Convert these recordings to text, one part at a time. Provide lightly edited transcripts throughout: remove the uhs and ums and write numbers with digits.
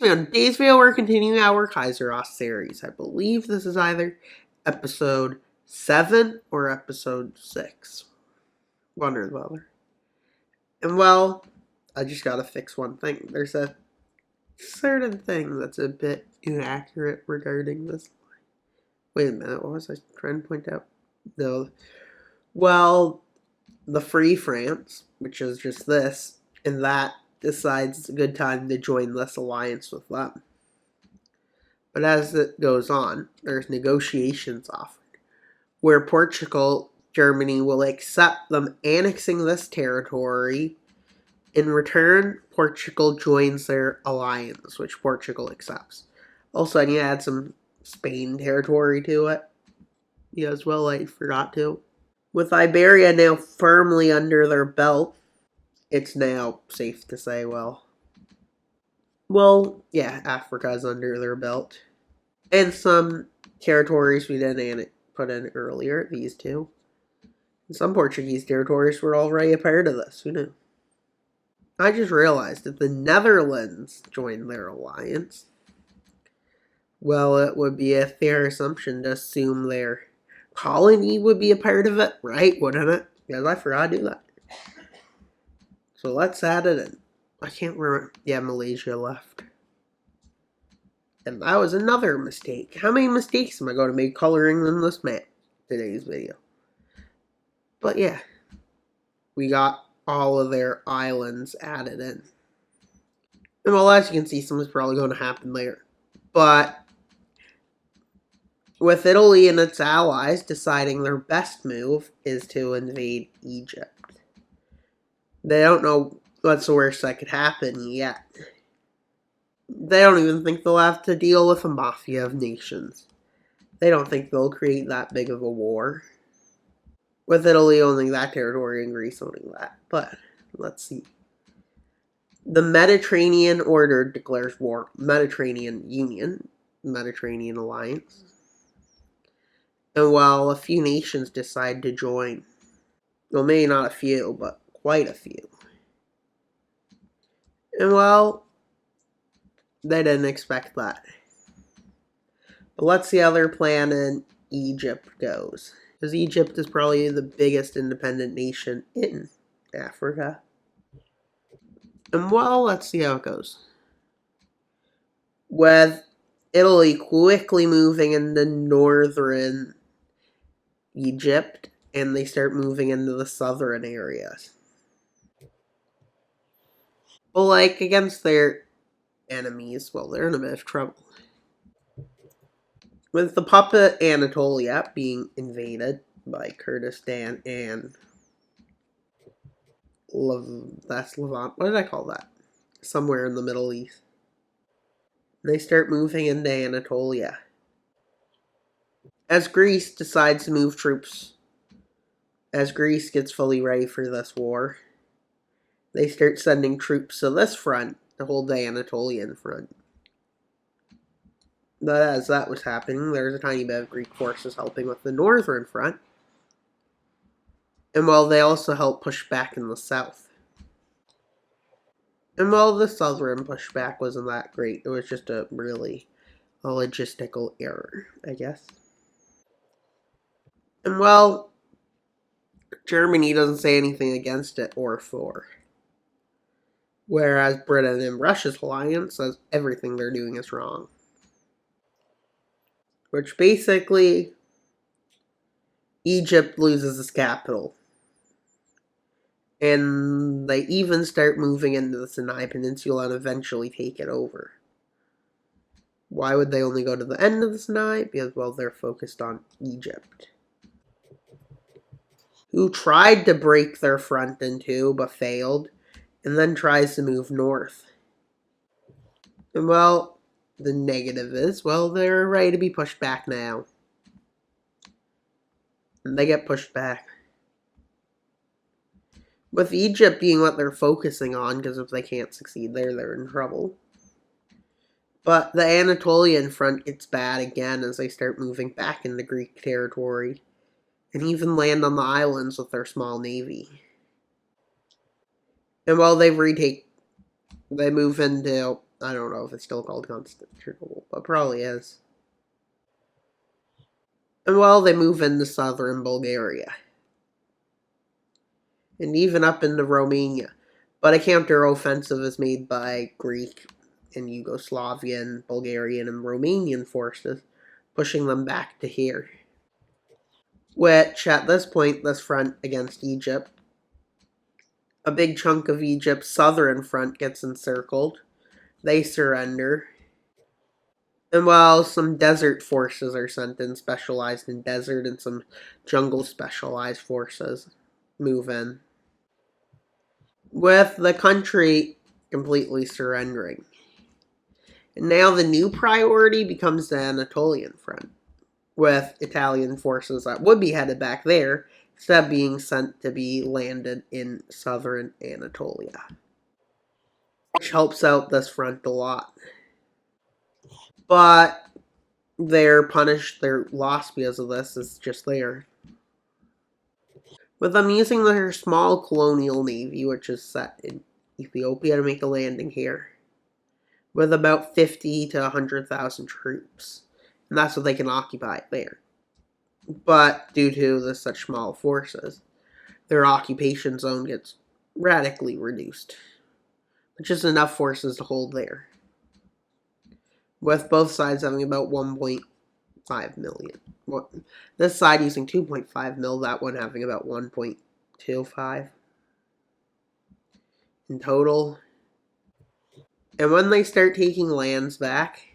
In today's video, we're continuing our KaiserOst series. I believe this is either episode 7 or episode 6. One or the other. And well, I just gotta fix one thing. There's a certain thing that's a bit inaccurate regarding this. Wait a minute, what was I trying to point out? No. Well, the Free France, which is just this, and that decides it's a good time to join this alliance with them. But as it goes on, there's negotiations offered, where Portugal, Germany will accept them annexing this territory. In return, Portugal joins their alliance, which Portugal accepts. Also, I need to add some Spain territory to it. Yeah, as well, I forgot to. With Iberia now firmly under their belt, it's now safe to say, yeah, Africa's under their belt. And some territories we didn't put in earlier, these two. And some Portuguese territories were already a part of this, who knew? I just realized if the Netherlands joined their alliance, well, it would be a fair assumption to assume their colony would be a part of it, right? Wouldn't it? Because I forgot to do that. So let's add it in. I can't remember. Yeah, Malaysia left. And that was another mistake. How many mistakes am I going to make coloring in this map today's video? But yeah, we got all of their islands added in. And well, as you can see, something's probably going to happen later. But with Italy and its allies deciding their best move is to invade Egypt. They don't know what's the worst that could happen yet. They don't even think they'll have to deal with a mafia of nations. They don't think they'll create that big of a war. With Italy owning that territory and Greece owning that. But, let's see. The Mediterranean Order declares war. Mediterranean Union. Mediterranean Alliance. And while a few nations decide to join, well, maybe not a few, but quite a few. And well, they didn't expect that. But let's see how their plan in Egypt goes. Because Egypt is probably the biggest independent nation in Africa. And well, let's see how it goes. With Italy quickly moving into northern Egypt, and they start moving into the southern areas. But like, against their enemies, well, they're in a bit of trouble. With the puppet Anatolia being invaded by Kurdistan and that's Levant. What did I call that? Somewhere in the Middle East. They start moving into Anatolia. As Greece decides to move troops, as Greece gets fully ready for this war, they start sending troops to this front to hold the Anatolian front. But as that was happening, there was a tiny bit of Greek forces helping with the northern front. And while they also helped push back in the south. And while the southern pushback wasn't that great, it was just a logistical error, I guess. And well, Germany doesn't say anything against it or for. Whereas Britain and Russia's alliance says everything they're doing is wrong. Which basically, Egypt loses its capital. And they even start moving into the Sinai Peninsula and eventually take it over. Why would they only go to the end of the Sinai? Because, well, they're focused on Egypt. Who tried to break their front in two, but failed. And then tries to move north. And, well, the negative is, well, they're ready to be pushed back now. And they get pushed back. With Egypt being what they're focusing on, because if they can't succeed there, they're in trouble. But the Anatolian front gets bad again as they start moving back into Greek territory. And even land on the islands with their small navy. And while they move into I don't know if it's still called Constantinople, but probably is. And well, they move into southern Bulgaria. And even up into Romania. But a counter-offensive is made by Greek and Yugoslavian, Bulgarian, and Romanian forces, pushing them back to here. Which, at this point, this front against Egypt, a big chunk of Egypt's southern front gets encircled. They surrender. And while some desert forces are sent in, specialized in desert, and some jungle specialized forces move in, with the country completely surrendering. And now the new priority becomes the Anatolian front, with Italian forces that would be headed back there, instead of being sent to be landed in southern Anatolia. Which helps out this front a lot. But they're punished, their loss because of this is just there. With them using their small colonial navy, which is set in Ethiopia, to make a landing here, with about 50 to 100,000 troops. And that's what they can occupy there. But due to the such small forces, their occupation zone gets radically reduced, which is enough forces to hold there. With both sides having about 1.5 million. This side using 2.5 mil, that one having about 1.25 in total. And when they start taking lands back,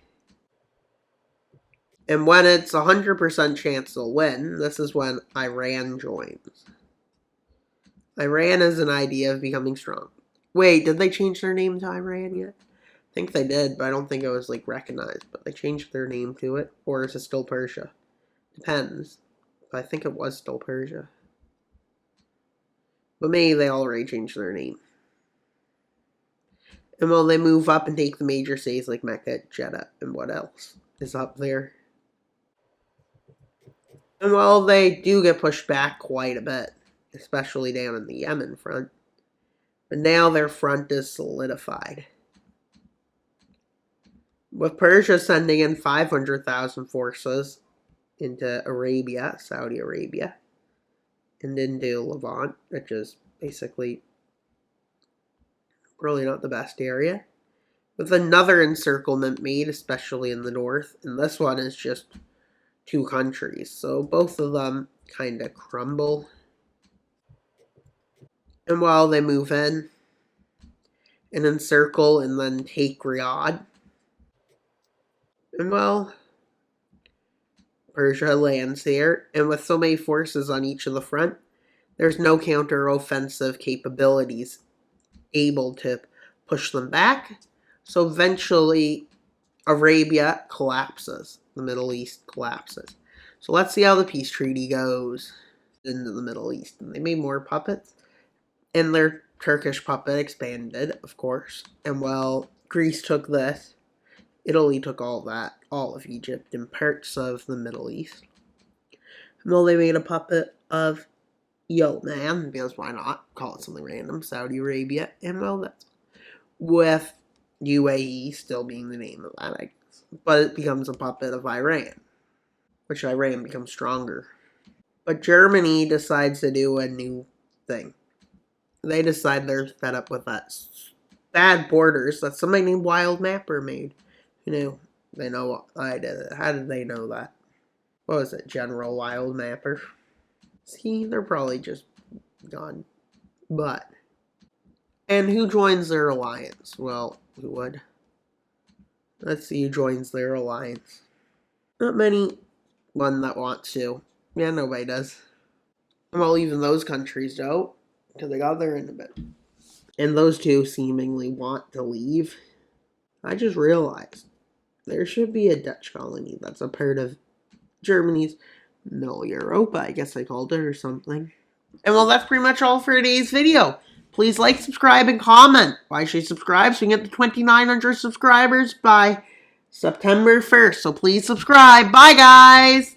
and when it's 100% chance they'll win, this is when Iran joins. Iran has an idea of becoming strong. Wait, did they change their name to Iran yet? I think they did, but I don't think it was recognized. But they changed their name to it, or is it still Persia? Depends. But I think it was still Persia. But maybe they already changed their name. And well, they move up and take the major cities like Mecca, Jeddah, and what else is up there. And well, they do get pushed back quite a bit, especially down in the Yemen front. But now their front is solidified. With Persia sending in 500,000 forces into Arabia, Saudi Arabia, and into Levant, which is basically really not the best area. With another encirclement made, especially in the north, and this one is just 2 countries, so both of them kind of crumble. And while they move in and encircle and then take Riyadh, and well, Persia lands here, and with so many forces on each of the front, there's no counter-offensive capabilities able to push them back. So eventually, Arabia collapses. The Middle East collapses. So let's see how the peace treaty goes into the Middle East. And they made more puppets. And their Turkish puppet expanded, of course. And well, Greece took this. Italy took all that. All of Egypt and parts of the Middle East. And well, they made a puppet of Man, because why not? Call it something random. Saudi Arabia. And well, that's with UAE still being the name of that, I guess. But it becomes a puppet of Iran, which Iran becomes stronger. But Germany decides to do a new thing. They decide they're fed up with that bad borders that somebody named Wild Mapper made. You know, they know I did it. How did they know that? What was it, General Wild Mapper? See, they're probably just gone. But, and who joins their alliance? Well, who would? Let's see who joins their alliance. Not many. One that wants to. Yeah, nobody does. Well, even those countries don't, because they got their end of it. And those two seemingly want to leave. I just realized there should be a Dutch colony that's a part of Germany's Middle Europa, I guess they called it, or something. And well, that's pretty much all for today's video. Please like, subscribe, and comment. Why should you subscribe? So we can get to 2,900 subscribers by September 1st. So please subscribe. Bye, guys!